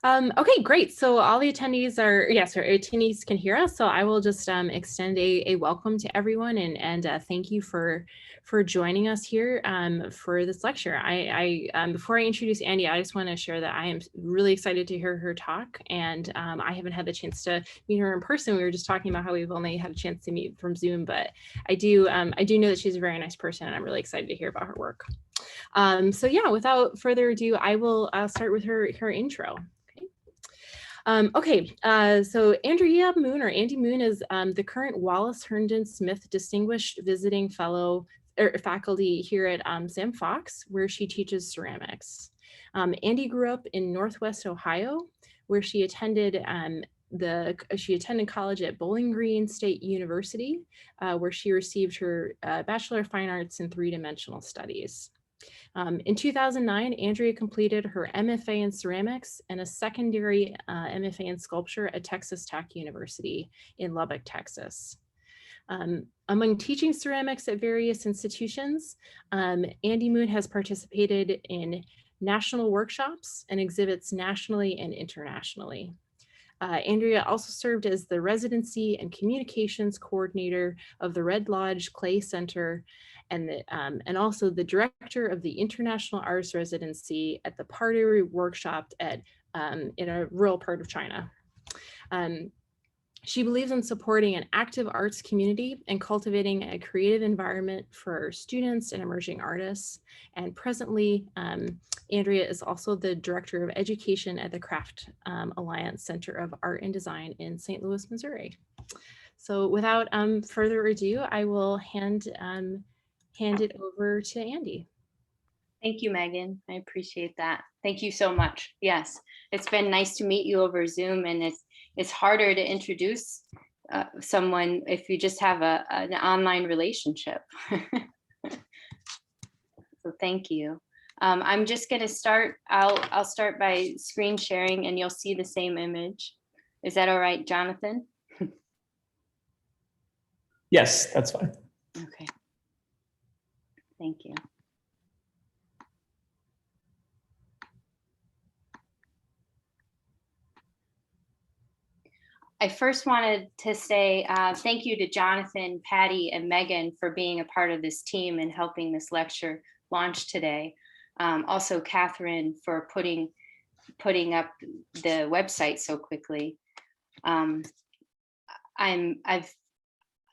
Okay, great. So all the attendees are, yes, our attendees can hear us. So I will just extend a welcome to everyone and thank you for joining us here for this lecture. Before I introduce Andy, I just want to share that I am really excited to hear her talk, and I haven't had the chance to meet her in person. We were just talking about how we've only had a chance to meet from Zoom, but I do know that she's a very nice person, and I'm really excited to hear about her work. So yeah, without further ado, I'll start with her intro. So Andrea Moon, or Andy Moon, is the current Wallace Herndon Smith Distinguished Visiting Fellow faculty here at Sam Fox, where she teaches ceramics. Andy grew up in Northwest Ohio, where she attended college at Bowling Green State University, where she received her Bachelor of Fine Arts in Three-Dimensional Studies. In 2009, Andrea completed her MFA in ceramics and a secondary MFA in sculpture at Texas Tech University in Lubbock, Texas. Among teaching ceramics at various institutions, Andy Moon has participated in national workshops and exhibits nationally and internationally. Andrea also served as the residency and communications coordinator of the Red Lodge Clay Center, and also the director of the International Arts Residency at the Pottery Workshop in a rural part of China. She believes in supporting an active arts community and cultivating a creative environment for students and emerging artists. And presently, Andrea is also the Director of Education at the Craft Alliance Center of Art and Design in St. Louis, Missouri. So without further ado, I will hand it over to Andy. Thank you, Megan. I appreciate that. Thank you so much. Yes, it's been nice to meet you over Zoom, and it's harder to introduce someone if you just have an online relationship. So thank you. I'm just going to start. I'll start by screen sharing, and you'll see the same image. Is that all right, Jonathan? Yes, that's fine. Okay. Thank you. I first wanted to say thank you to Jonathan, Patty, and Megan for being a part of this team and helping this lecture launch today. Also, Catherine for putting up the website so quickly.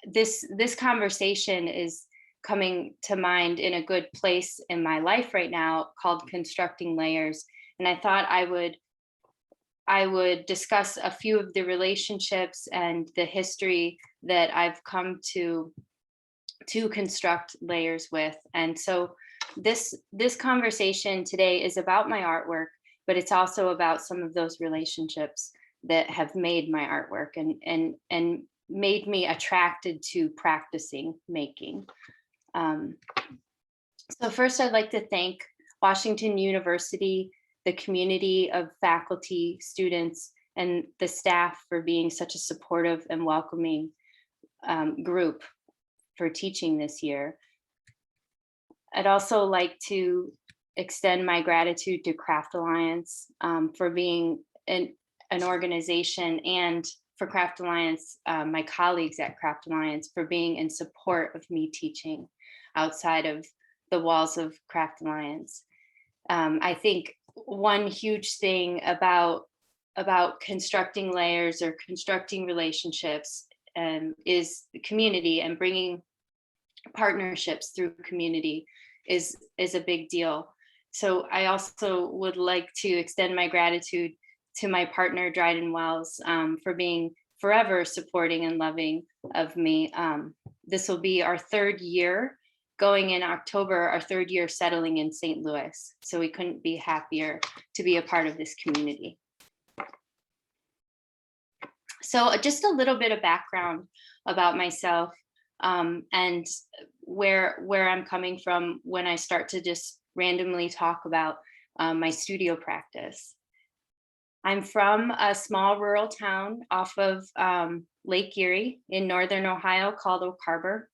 This conversation is coming to mind in a good place in my life right now, called Constructing Layers, and I thought I would discuss a few of the relationships and the history that I've come to construct layers with. And so this conversation today is about my artwork, but it's also about some of those relationships that have made my artwork and made me attracted to practicing making. So first, I'd like to thank Washington University, the community of faculty, students, and the staff for being such a supportive and welcoming group for teaching this year. I'd also like to extend my gratitude to Craft Alliance for being an organization, and for Craft Alliance, my colleagues at Craft Alliance for being in support of me teaching outside of the walls of Craft Alliance. I think one huge thing about constructing layers or constructing relationships is the community, and bringing partnerships through community is a big deal. So I also would like to extend my gratitude to my partner Dryden Wells for being forever supporting and loving of me. This will be our third year. Going in October, our third year settling in St. Louis. So we couldn't be happier to be a part of this community. So just a little bit of background about myself and where I'm coming from when I start to just randomly talk about my studio practice. I'm from a small rural town off of Lake Erie in northern Ohio called Oak Harbor.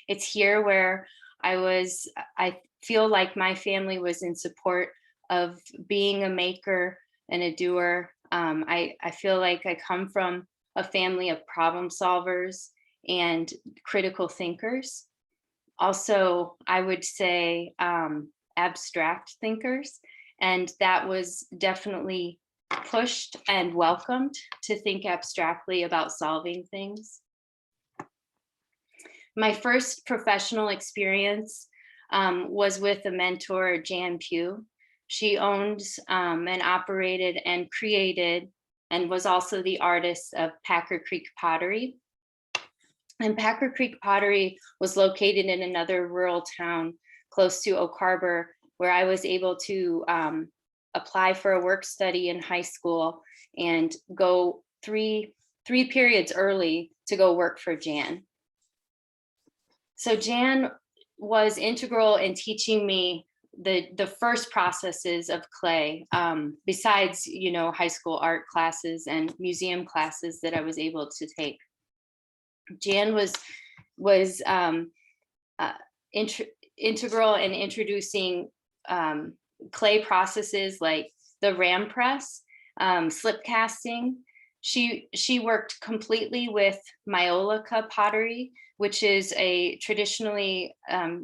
It's here where I feel like my family was in support of being a maker and a doer. I feel like I come from a family of problem solvers and critical thinkers. Also, I would say abstract thinkers. And that was definitely pushed and welcomed to think abstractly about solving things. My first professional experience was with a mentor, Jan Pugh. She owned and operated and created and was also the artist of Packer Creek Pottery. And Packer Creek Pottery was located in another rural town close to Oak Harbor, where I was able to apply for a work study in high school and go three periods early to go work for Jan. So Jan was integral in teaching me the first processes of clay, besides, you know, high school art classes and museum classes that I was able to take. Jan was integral in introducing clay processes like the ram press, slip casting. She worked completely with maiolica pottery, which is a traditionally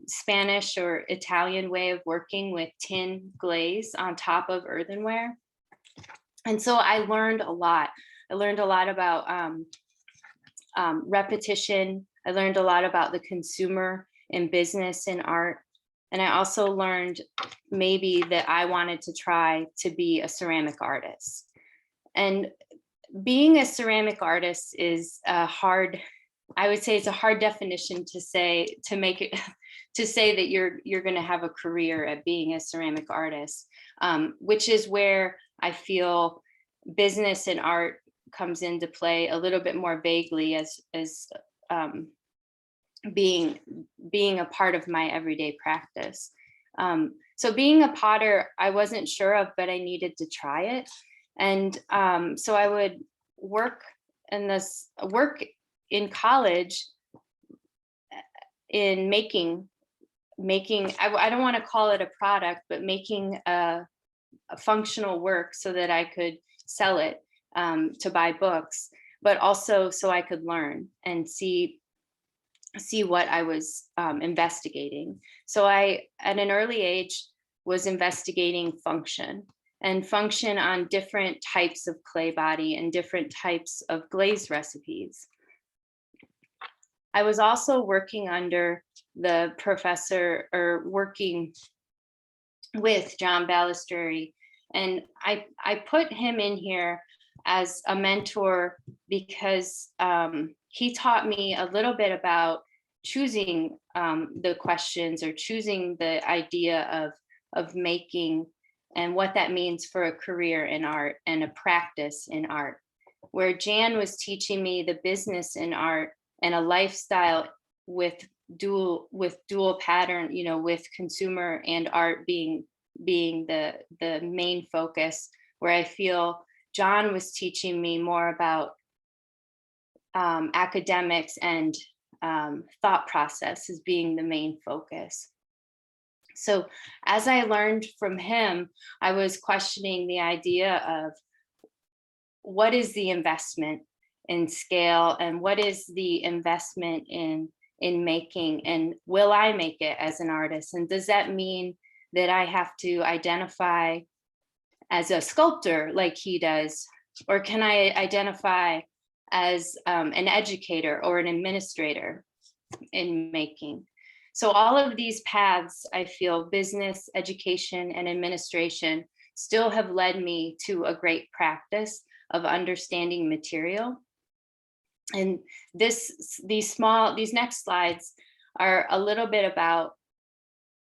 Spanish or Italian way of working with tin glaze on top of earthenware. And so I learned a lot. I learned a lot about repetition. I learned a lot about the consumer in business and art. And I also learned maybe that I wanted to try to be a ceramic artist. And being a ceramic artist is a hard, I would say it's a hard definition to say, to make it, to say that you're going to have a career at being a ceramic artist, which is where I feel business and art comes into play a little bit more vaguely as being a part of my everyday practice. So being a potter, I wasn't sure of, but I needed to try it. And so I would work in college in making, I don't want to call it a product, but making a functional work so that I could sell it to buy books, but also so I could learn and see what I was investigating. So I, at an early age, was investigating function on different types of clay body and different types of glaze recipes. I was also working under the professor, or working with John Balistreri, and I put him in here as a mentor because he taught me a little bit about choosing the questions, or choosing the idea of making, and what that means for a career in art and a practice in art. Where Jan was teaching me the business in art and a lifestyle with dual pattern, you know, with consumer and art being the main focus, where I feel John was teaching me more about academics and thought process as being the main focus. So as I learned from him, I was questioning the idea of what is the investment in scale, and what is the investment in making, and will I make it as an artist? And does that mean that I have to identify as a sculptor like he does, or can I identify as an educator or an administrator in making? So all of these paths, I feel, business, education, and administration, still have led me to a great practice of understanding material. And these next slides are a little bit about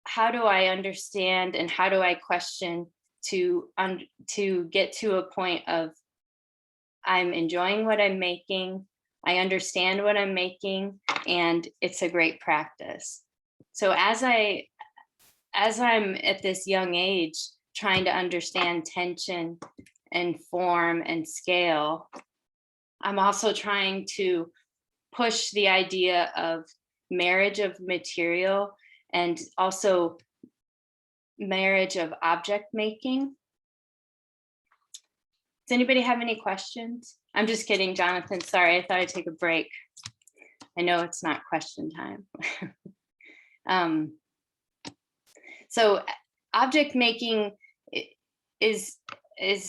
how do I understand and how do I question to get to a point of I'm enjoying what I'm making, I understand what I'm making, and it's a great practice. So as I'm at this young age trying to understand tension and form and scale, I'm also trying to push the idea of marriage of material, and also marriage of object making. Does anybody have any questions? I'm just kidding, Jonathan. Sorry, I thought I'd take a break. I know it's not question time. So object making is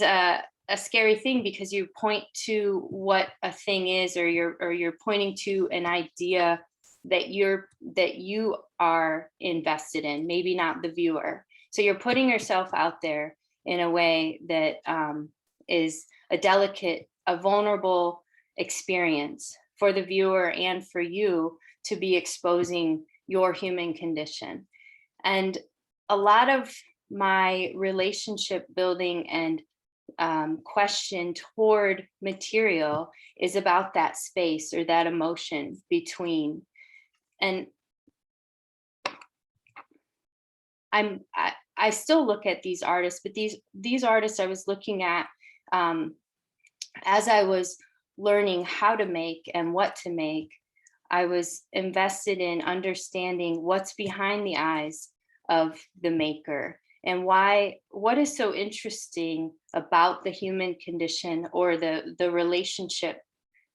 a scary thing, because you point to what a thing is, or you're pointing to an idea that you are invested in, maybe not the viewer. So you're putting yourself out there in a way that is a delicate, a vulnerable experience for the viewer and for you to be exposing your human condition. And a lot of my relationship building and question toward material is about that space or that emotion between. And I still look at these artists, but these artists I was looking at as I was learning how to make and what to make. I was invested in understanding what's behind the eyes of the maker, and what is so interesting about the human condition, or the relationship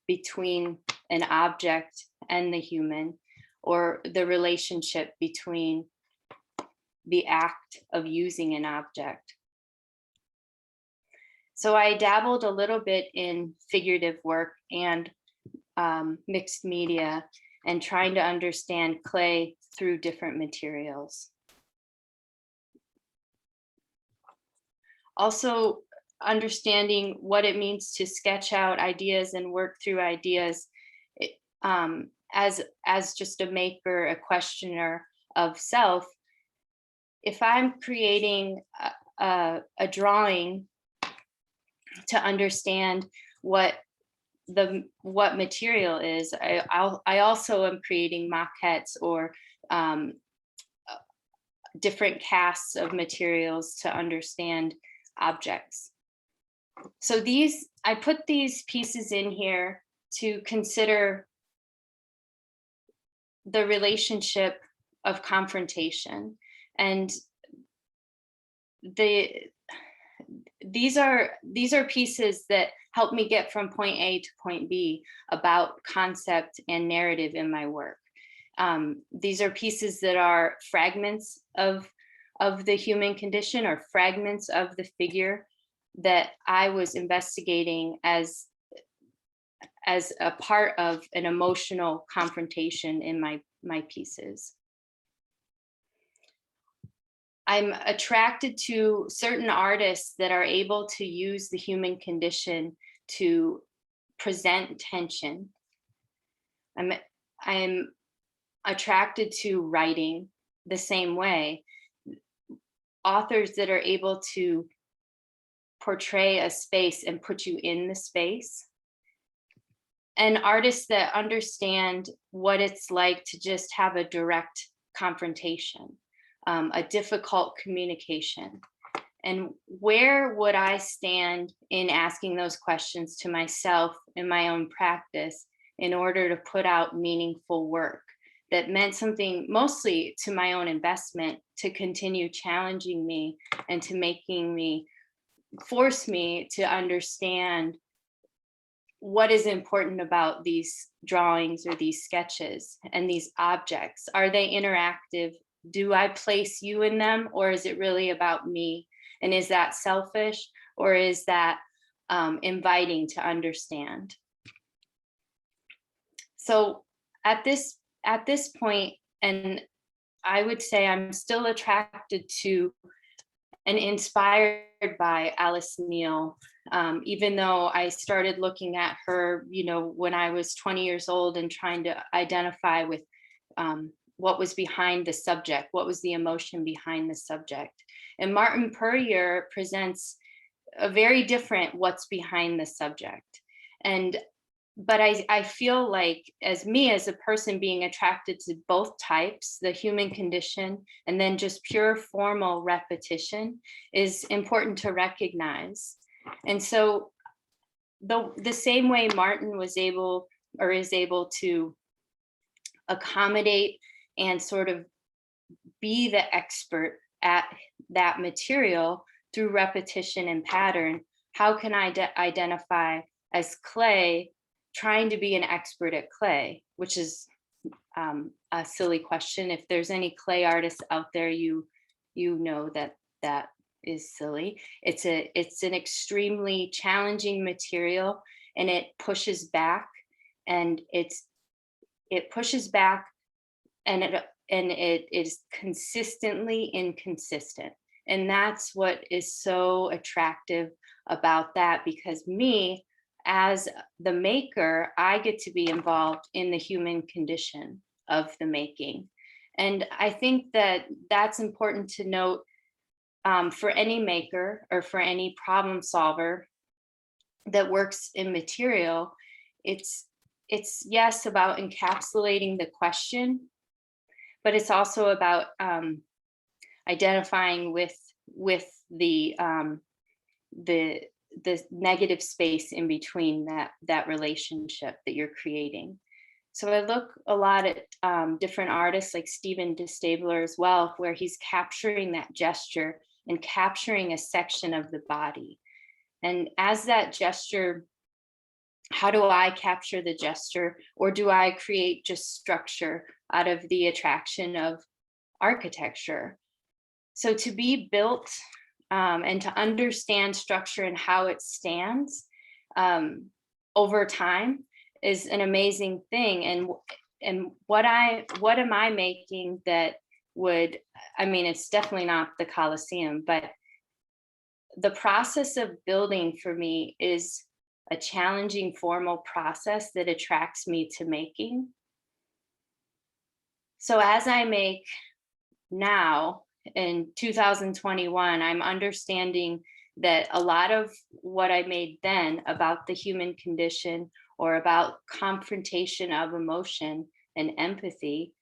between an object and the human, or the relationship between the act of using an object. So I dabbled a little bit in figurative work and mixed media, and trying to understand clay through different materials. Also understanding what it means to sketch out ideas and work through ideas as just a maker, a questioner of self. If I'm creating a drawing to understand what material is, I also am creating maquettes or different casts of materials to understand objects. So I put these pieces in here to consider the relationship of confrontation. And these are pieces that help me get from point A to point B about concept and narrative in my work. These are pieces that are fragments of the human condition, or fragments of the figure that I was investigating as a part of an emotional confrontation in my pieces. I'm attracted to certain artists that are able to use the human condition to present tension. I'm attracted to writing the same way. Authors that are able to portray a space and put you in the space. And artists that understand what it's like to just have a direct confrontation, a difficult communication. And where would I stand in asking those questions to myself in my own practice in order to put out meaningful work that meant something mostly to my own investment, to continue challenging me and to force me to understand what is important about these drawings or these sketches and these objects. Are they interactive? Do I place you in them, or is it really about me? And is that selfish, or is that inviting to understand? So at this point, and I would say I'm still attracted to and inspired by Alice Neal, even though I started looking at her, when I was 20 years old and trying to identify with what was behind the subject, what was the emotion behind the subject. And Martin Puryear presents a very different what's behind the subject. But I feel like, as a person being attracted to both types, the human condition and then just pure formal repetition, is important to recognize. And so the same way Martin was able, or is able, to accommodate and sort of be the expert at that material through repetition and pattern, how can I identify as clay trying to be an expert at clay, which is a silly question. If there's any clay artists out there, you know that that is silly. It's an extremely challenging material, and it pushes back, and it pushes back, and it is consistently inconsistent. And that's what is so attractive about that, because me, as the maker, I get to be involved in the human condition of the making. And I think that that's important to note, for any maker or for any problem solver that works in material. It's yes about encapsulating the question, but it's also about identifying with the negative space in between that relationship that you're creating. So I look a lot at different artists like Stephen DeStabler as well, where he's capturing that gesture and capturing a section of the body. And as that gesture, how do I capture the gesture, or do I create just structure out of the attraction of architecture? So to be built and to understand structure and how it stands over time is an amazing thing. And what am I making that would, I mean, it's definitely not the Colosseum, but the process of building for me is a challenging formal process that attracts me to making. So as I make now in 2021, I'm understanding that a lot of what I made then about the human condition, or about confrontation of emotion and empathy,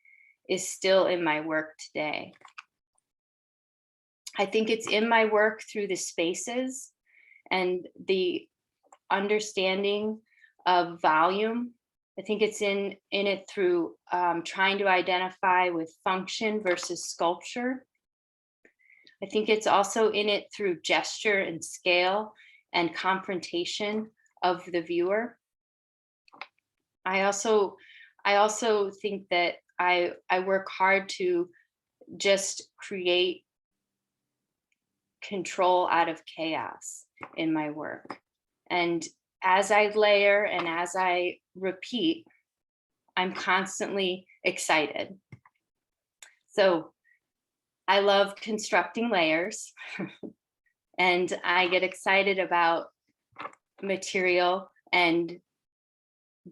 is still in my work today. I think it's in my work through the spaces and the understanding of volume. I think it's in it through trying to identify with function versus sculpture. I think it's also in it through gesture and scale and confrontation of the viewer. I also think that I work hard to just create control out of chaos in my work. And as I layer and as I repeat, I'm constantly excited. So I love constructing layers and I get excited about material and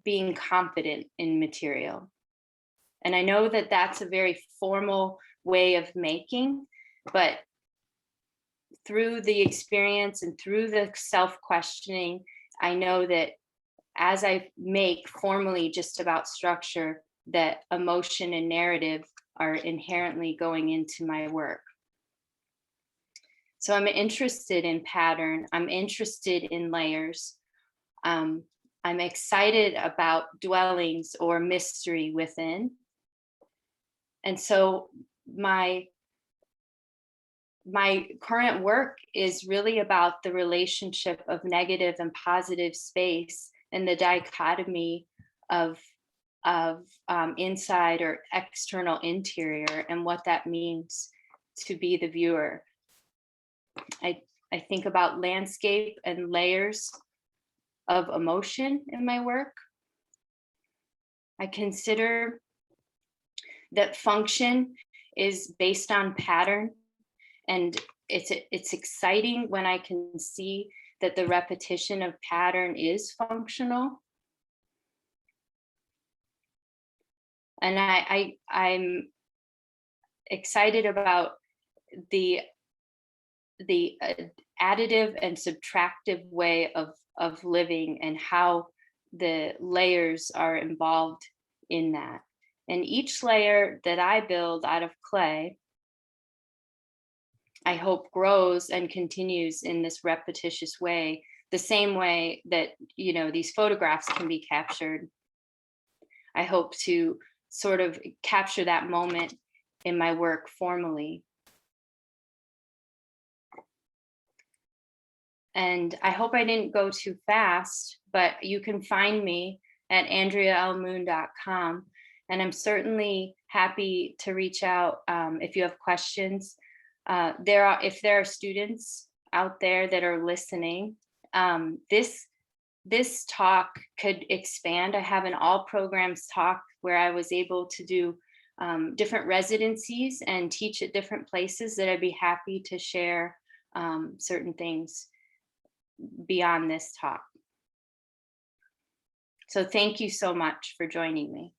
being confident in material. And I know that that's a very formal way of making, but through the experience and through the self-questioning, I know that as I make formally just about structure, that emotion and narrative are inherently going into my work. So I'm interested in pattern. I'm interested in layers. I'm excited about dwellings or mystery within. And so my current work is really about the relationship of negative and positive space, and the dichotomy of inside or external interior, and what that means to be the viewer. I think about landscape and layers of emotion in my work. I consider that function is based on pattern, and it's exciting when I can see that the repetition of pattern is functional. And I'm excited about the additive and subtractive way of living, and how the layers are involved in that. And each layer that I build out of clay, I hope grows and continues in this repetitious way, the same way that, you know, these photographs can be captured. I hope to sort of capture that moment in my work formally. And I hope I didn't go too fast, but you can find me at andrealmoon.com. And I'm certainly happy to reach out if you have questions. If there are students out there that are listening, this talk could expand. I have an all programs talk where I was able to do different residencies and teach at different places that I'd be happy to share certain things beyond this talk. So thank you so much for joining me.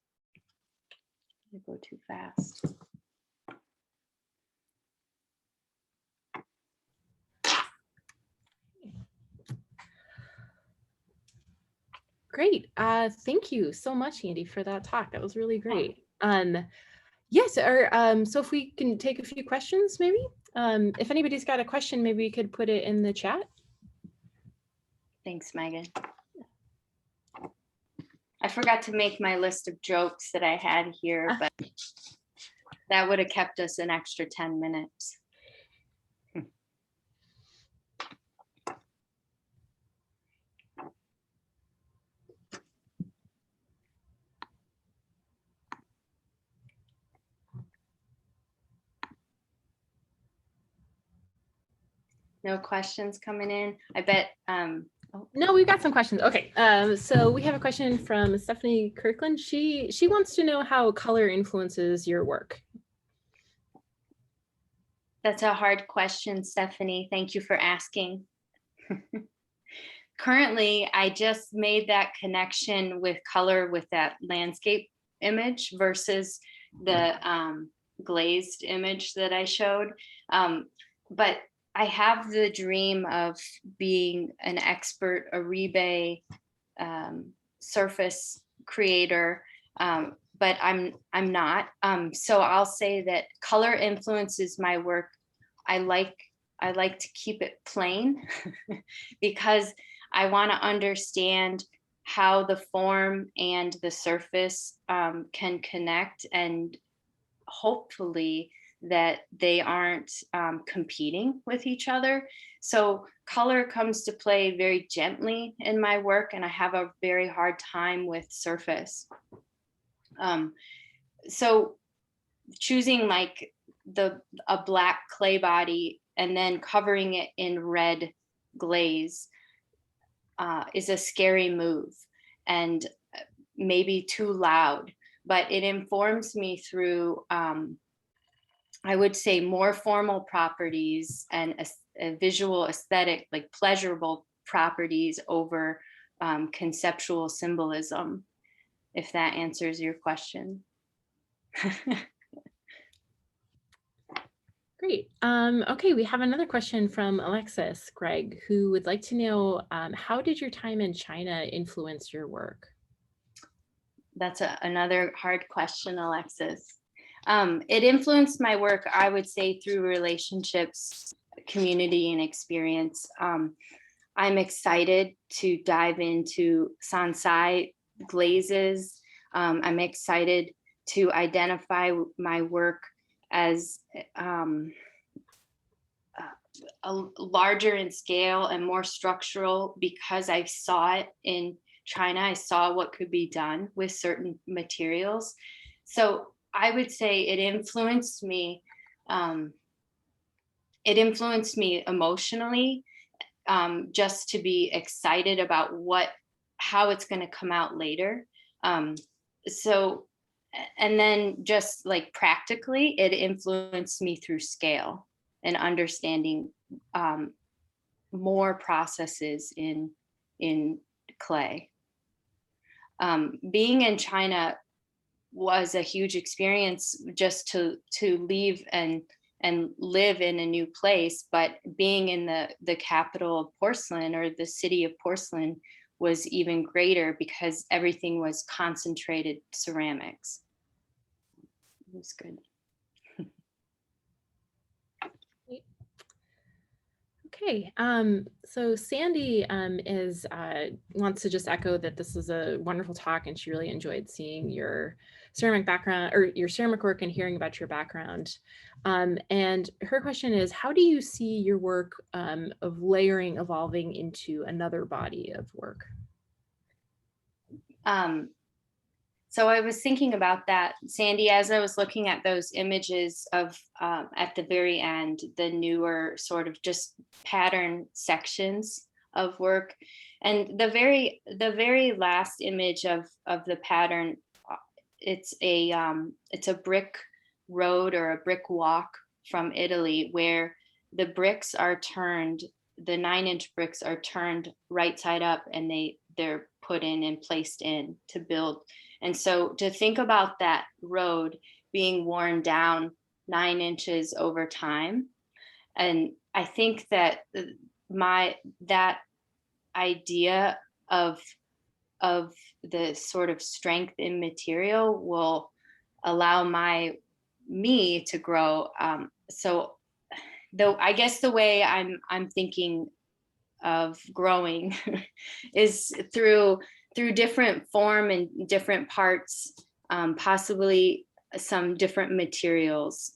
I go too fast. Great. Thank you so much, Andy, for that talk. That was really great. Yes, so if we can take a few questions, maybe. If anybody's got a question, maybe we could put it in the chat. Thanks, Megan. I forgot to make my list of jokes that I had here, but that would have kept us an extra 10 minutes. No questions coming in. I bet. No, we've got some questions. Okay, so we have a question from Stephanie Kirkland. She wants to know how color influences your work. That's a hard question, Stephanie. Thank you for asking. Currently, I just made that connection with color with that landscape image versus the glazed image that I showed. But I have the dream of being an expert Aribe surface creator, but I'm not. So I'll say that color influences my work. I like to keep it plain because I want to understand how the form and the surface can connect, and hopefully that they aren't competing with each other. So color comes to play very gently in my work, and I have a very hard time with surface. So choosing like a black clay body and then covering it in red glaze is a scary move and maybe too loud, but it informs me through I would say more formal properties and a visual aesthetic, like pleasurable properties over conceptual symbolism, if that answers your question. Great. Okay, we have another question from Alexis Gregg, who would like to know, how did your time in China influence your work? That's another hard question, Alexis. It influenced my work, I would say, through relationships, community, and experience. I'm excited to dive into Sansai glazes. I'm excited to identify my work as a larger in scale and more structural because I saw it in China. I saw what could be done with certain materials. So I would say it influenced me. It influenced me emotionally, just to be excited about how it's going to come out later. So, and then just like practically, it influenced me through scale and understanding more processes in clay. Being in China was a huge experience, just to leave and live in a new place, but being in the capital of porcelain, or the city of porcelain, was even greater because everything was concentrated ceramics. It was good. Okay, so Sandy is wants to just echo that this was a wonderful talk, and she really enjoyed seeing your ceramic background or your ceramic work and hearing about your background. And her question is, how do you see your work of layering evolving into another body of work? Um, so I was thinking about that, Sandy, as I was looking at those images of at the very end, the newer sort of just pattern sections of work, and the very last image of the pattern, uh, it's a brick road or a brick walk from Italy where the bricks are turned, the 9-inch bricks are turned right side up, and they're put in and placed in to build. And so to think about that road being worn down 9 inches over time, and I think that my that idea of of the sort of strength in material will allow me to grow. So though I guess the way I'm thinking of growing is through different form and different parts, possibly some different materials.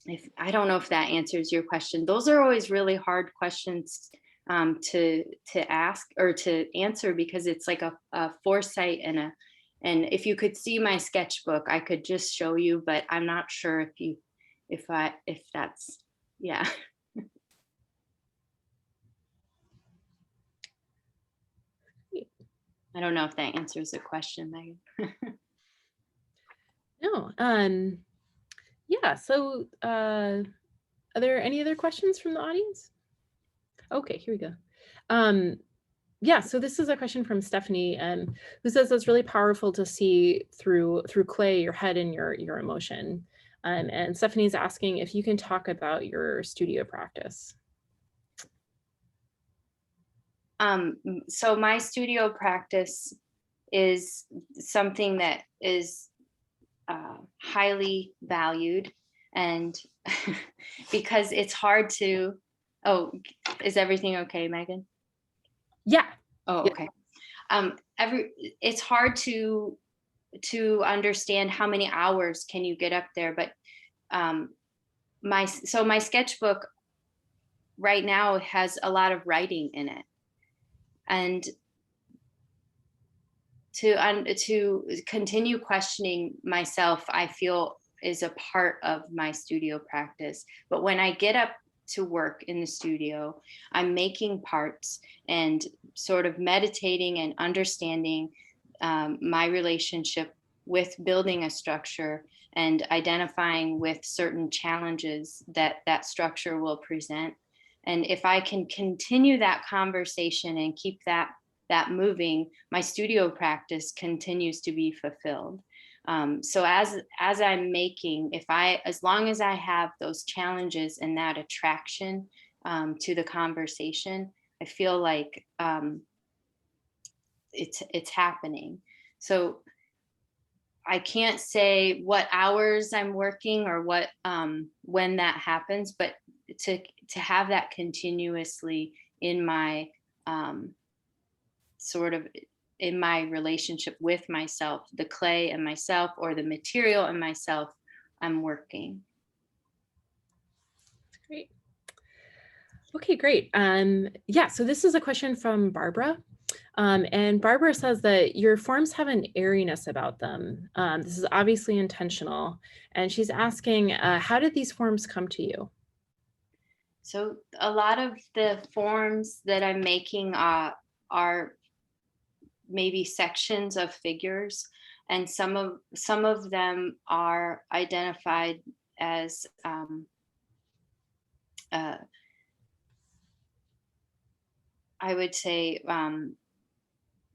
If I don't know if that answers your question. Those are always really hard questions to ask or to answer, because it's like a foresight and if you could see my sketchbook, I could just show you, but I'm not sure if that's, yeah. I don't know if that answers the question, Megan. No, yeah. So, are there any other questions from the audience? Okay, here we go. Yeah, so this is a question from Stephanie, who says it's really powerful to see through clay your head and your emotion. And Stephanie's asking if you can talk about your studio practice. So my studio practice is something that is highly valued, and because it's hard to. Oh, is everything okay, Megan? Yeah. Oh, Yeah. okay. It's hard to understand how many hours can you get up there, but um, my sketchbook right now has a lot of writing in it, and to continue questioning myself, I feel, is a part of my studio practice. But when I get up to work in the studio, I'm making parts and sort of meditating and understanding my relationship with building a structure and identifying with certain challenges that that structure will present. And if I can continue that conversation and keep that moving, my studio practice continues to be fulfilled. So as I'm making, if I as long as I have those challenges and that attraction to the conversation, I feel like it's happening. So I can't say what hours I'm working or what when that happens, but to have that continuously in my sort of in my relationship with myself, the clay and myself, or the material and myself, I'm working. Great. Okay, great. Yeah, so this is a question from Barbara. And Barbara says that your forms have an airiness about them. This is obviously intentional. And she's asking, how did these forms come to you? So a lot of the forms that I'm making are maybe sections of figures, and some of them are identified as uh, I would say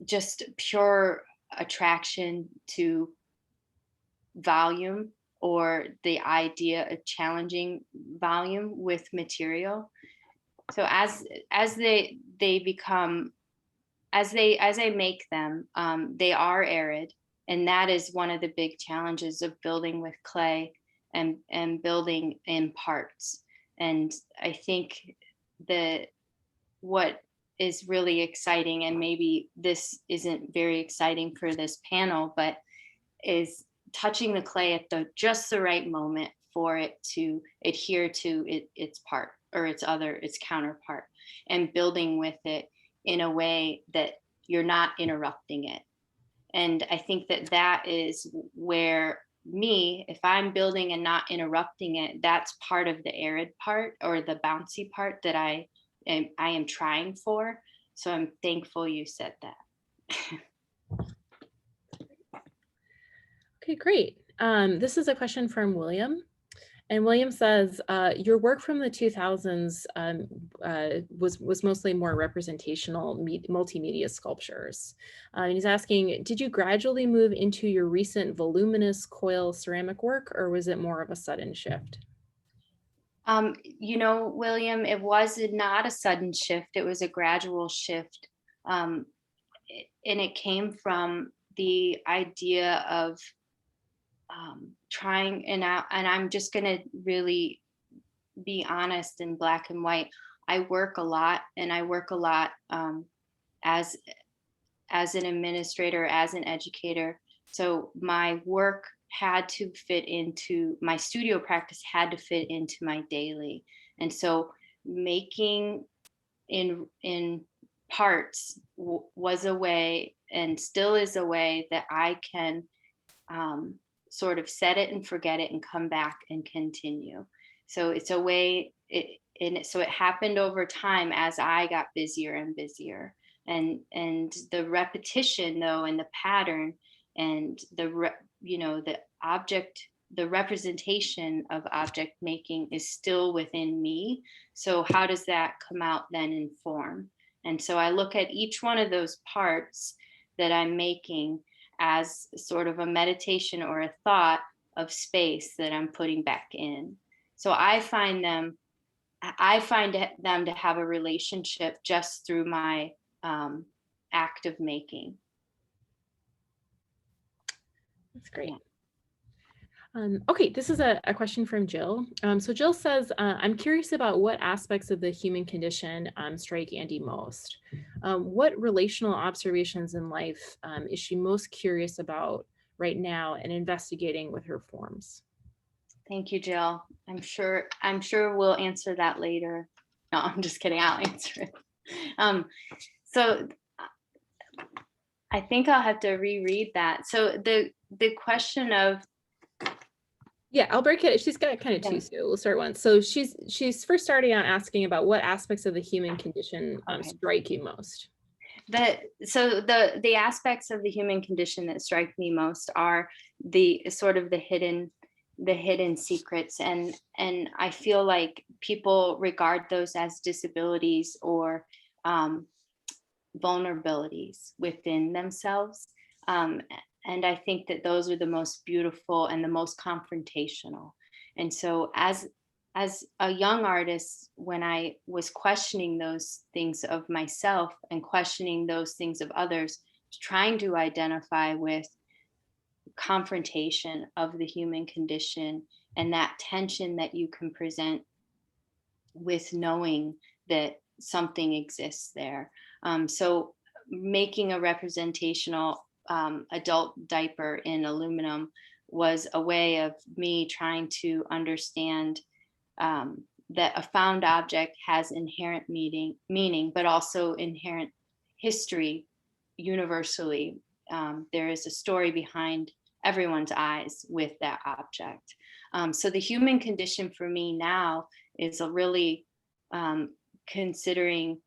just pure attraction to volume, or the idea of challenging volume with material. So as they become as I make them, they are arid, and that is one of the big challenges of building with clay and building in parts. And I think the what is really exciting, and maybe this isn't very exciting for this panel, but is touching the clay at the just the right moment for it to adhere to its part or its counterpart, and building with it in a way that you're not interrupting it. And I think that that is where me, if I'm building and not interrupting it, that's part of the arid part or the bouncy part that I am trying for. So I'm thankful you said that. Okay, great. This is a question from William. And William says, your work from the 2000s was mostly more representational multimedia sculptures. And he's asking, did you gradually move into your recent voluminous coil ceramic work, or was it more of a sudden shift? William, it was not a sudden shift. It was a gradual shift. And it came from the idea of trying, and I'm just going to really be honest in black and white. I work a lot, and I work a lot as an administrator, as an educator. So my work had to fit into my studio practice, had to fit into my daily. And so making in parts was a way, and still is a way, that I can sort of set it and forget it and come back and continue. So it's a way, so it happened over time as I got busier and busier. And the repetition, though, and the pattern, and the object, the representation of object making is still within me. So how does that come out then in form? And so I look at each one of those parts that I'm making as sort of a meditation or a thought of space that I'm putting back in. So I find them to have a relationship just through my act of making. That's great. Okay, this is a question from Jill. So Jill says, I'm curious about what aspects of the human condition strike Andy most. What relational observations in life is she most curious about right now and investigating with her forms? Thank you, Jill. I'm sure we'll answer that later. No, I'm just kidding. I'll answer it. So I think I'll have to reread that. So the question of, yeah, I'll break it. She's got kind of two, so we'll start one. So she's first starting out asking about what aspects of the human condition strike you most. The aspects of the human condition that strike me most are the sort of the hidden secrets, and I feel like people regard those as disabilities or vulnerabilities within themselves. And I think that those are the most beautiful and the most confrontational. And so as a young artist, when I was questioning those things of myself and questioning those things of others, trying to identify with confrontation of the human condition and that tension that you can present with knowing that something exists there. So making a representational adult diaper in aluminum was a way of me trying to understand that a found object has inherent meaning, but also inherent history universally. There is a story behind everyone's eyes with that object. So the human condition for me now is a really considering,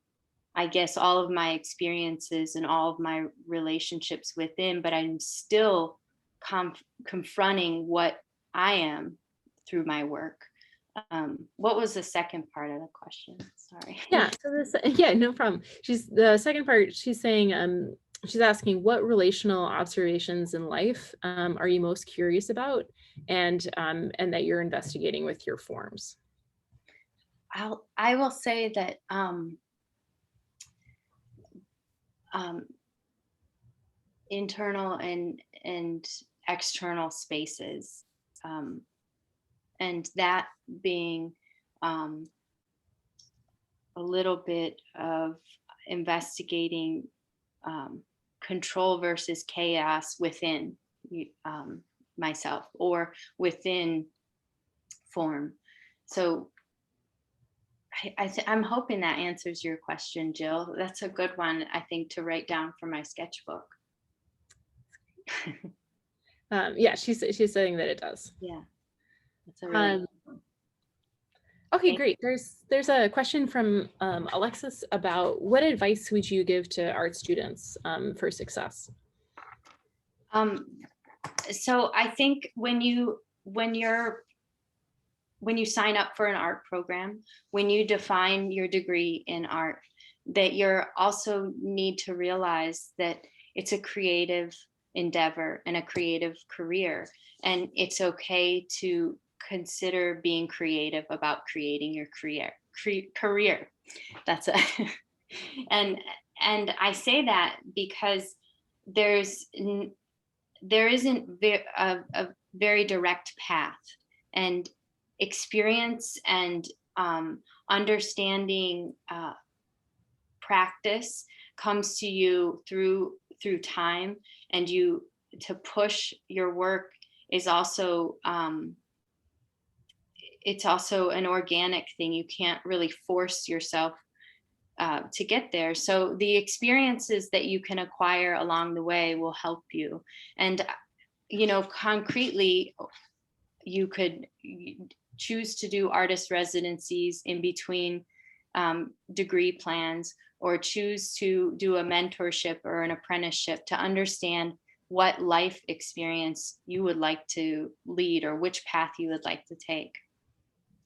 I guess, all of my experiences and all of my relationships within, but I'm still confronting what I am through my work. What was the second part of the question? Sorry. Yeah, so yeah, no problem. The second part, she's saying, she's asking what relational observations in life are you most curious about, and that you're investigating with your forms. I will say that internal and external spaces, and that being a little bit of investigating control versus chaos within myself or within form. So I'm hoping that answers your question, Jill. That's a good one, I think, to write down for my sketchbook. Yeah, she's saying that it does. Yeah, that's a really okay, great. There's a question from Alexis about what advice would you give to art students for success? So I think when you sign up for an art program, when you define your degree in art, that you're also need to realize that it's a creative endeavor and a creative career. And it's okay to consider being creative about creating your career. That's a and I say that because there isn't a very direct path, and experience and understanding practice comes to you through time, and you to push your work is also it's also an organic thing. You can't really force yourself to get there. So the experiences that you can acquire along the way will help you. And concretely, you could choose to do artist residencies in between degree plans, or choose to do a mentorship or an apprenticeship to understand what life experience you would like to lead or which path you would like to take.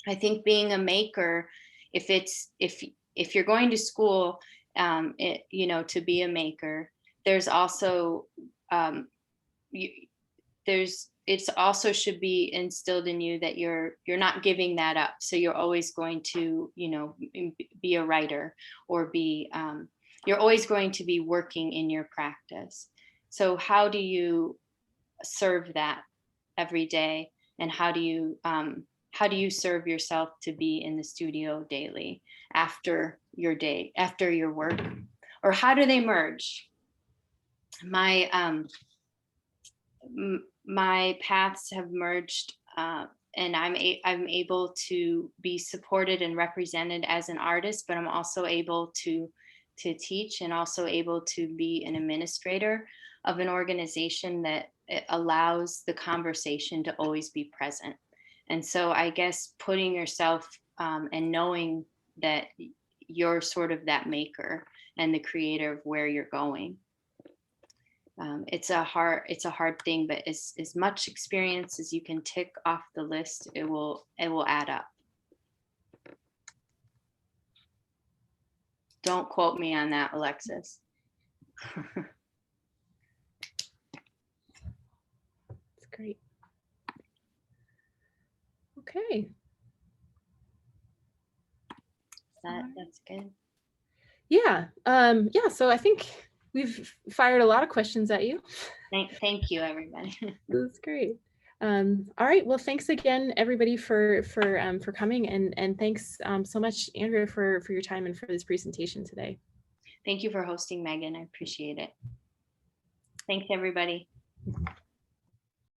I think being a maker, if you're going to school, to be a maker, there's also it's also should be instilled in you that you're not giving that up. So you're always going to be a writer, or be you're always going to be working in your practice. So how do you serve that every day, and how do you serve yourself to be in the studio daily after your work? Or how do they merge? My paths have merged, and I'm able to be supported and represented as an artist, but I'm also able to teach, and also able to be an administrator of an organization that allows the conversation to always be present. And so I guess putting yourself and knowing that you're sort of that maker and the creator of where you're going. It's a hard thing, but as much experience as you can tick off the list, it will add up. Don't quote me on that, Alexis. That's great. Okay. That's good. Yeah. Yeah. So I think we've fired a lot of questions at you. Thank you, everybody. That's great. All right. Well, thanks again, everybody, for coming, and thanks so much, Andrea, for your time and for this presentation today. Thank you for hosting, Megan. I appreciate it. Thanks, everybody.